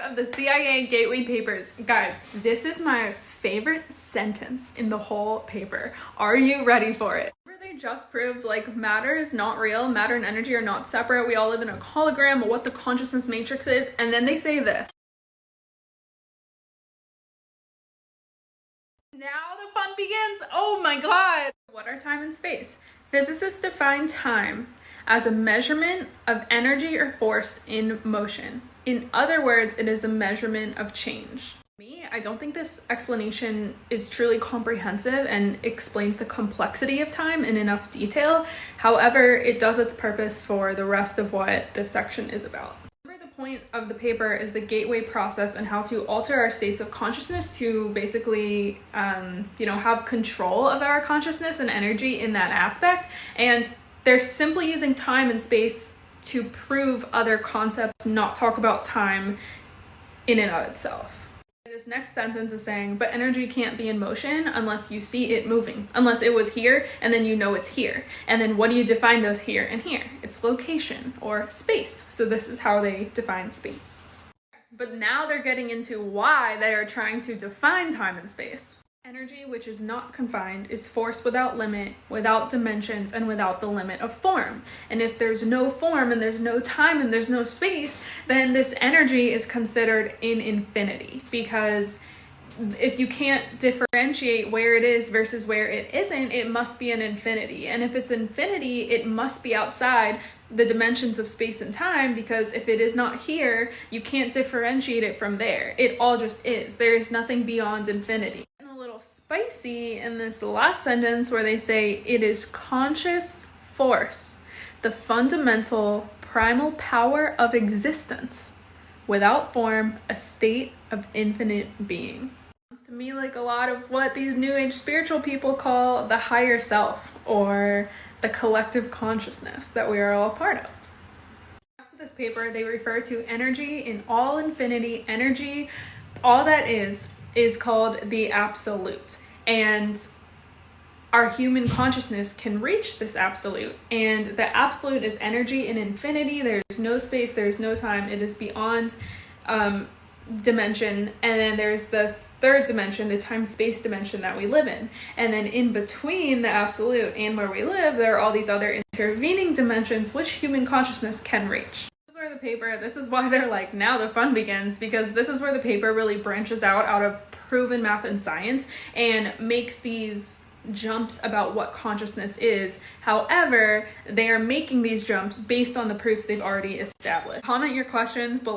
of the CIA Gateway Papers. Guys, this is my favorite sentence in the whole paper. Are you ready for it? They just proved like matter is not real, matter and energy are not separate, we all live in a hologram of what the consciousness matrix is, and then they say this. Now the fun begins! Oh my god! What are time and space? Physicists define time as a measurement of energy or force in motion. In other words, it is a measurement of change. I don't think this explanation is truly comprehensive and explains the complexity of time in enough detail. However, it does its purpose for the rest of what this section is about. The point of the paper is the gateway process and how to alter our states of consciousness to basically, have control of our consciousness and energy in that aspect. And they're simply using time and space to prove other concepts, not talk about time in and of itself. This next sentence is saying, but energy can't be in motion unless you see it moving, unless it was here and then you know it's here. And then what do you define those here and here? It's location or space. So this is how they define space. But now they're getting into why they are trying to define time and space. Energy, which is not confined, is force without limit, without dimensions, and without the limit of form. And if there's no form and there's no time and there's no space, then this energy is considered in infinity. Because if you can't differentiate where it is versus where it isn't, it must be an infinity. And if it's infinity, it must be outside the dimensions of space and time, because if it is not here, you can't differentiate it from there. It all just is. There is nothing beyond infinity. Spicy in this last sentence where they say it is conscious force, the fundamental primal power of existence, without form, a state of infinite being. Sounds to me like a lot of what these new age spiritual people call the higher self or the collective consciousness that we are all part of. The rest of this paper, they refer to energy in all infinity. Energy, all that is called the absolute, and our human consciousness can reach this absolute, and the absolute is energy in infinity. There's no space, there's no time, it is beyond dimension. And then there's the third dimension, the time-space dimension that we live in, and then in between the absolute and where we live, there are all these other intervening dimensions which human consciousness can reach. The paper, this is why they're like, now the fun begins, because this is where the paper really branches out of proven math and science and makes these jumps about what consciousness is. However, they are making these jumps based on the proofs they've already established. Comment your questions below.